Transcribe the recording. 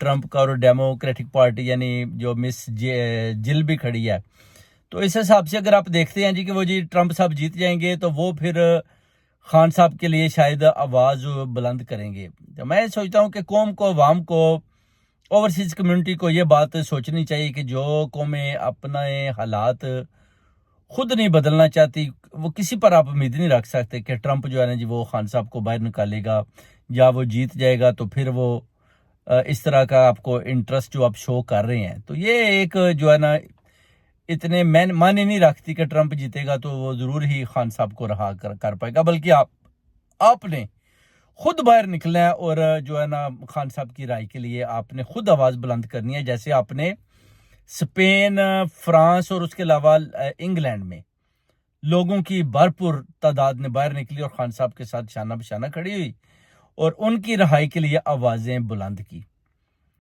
Trump کا، اور democratic party یعنی جو مس جل بھی کھڑی ہے. تو اس حساب سے اگر آپ دیکھتے ہیں جی کہ وہ جی ٹرمپ صاحب جیت جائیں گے تو وہ پھر خان صاحب کے لیے شاید آواز بلند کریں گے. تو میں سوچتا ہوں کہ قوم کو، عوام کو، اوورسیز کمیونٹی کو یہ بات سوچنی چاہیے کہ جو قومیں اپنے حالات خود نہیں بدلنا چاہتی، وہ کسی پر آپ امید نہیں رکھ سکتے کہ ٹرمپ جو ہے نا جی وہ خان صاحب کو باہر نکالے گا یا وہ جیت جائے گا تو پھر وہ اس طرح کا آپ کو انٹرسٹ جو آپ شو کر رہے ہیں. تو یہ ایک جو ہے نا اتنے معنی نہیں رکھتی کہ ٹرمپ جیتے گا تو وہ ضرور ہی خان صاحب کو رہا کر پائے گا، بلکہ آپ نے خود باہر نکلنا ہے اور جو ہے نا خان صاحب کی رائے کے لیے آپ نے خود آواز بلند کرنی ہے، جیسے آپ نے اسپین، فرانس اور اس کے علاوہ انگلینڈ میں لوگوں کی بھرپور تعداد نے باہر نکلی اور خان صاحب کے ساتھ شانہ بشانہ کھڑی ہوئی اور ان کی رہائی کے لیے آوازیں بلند کی.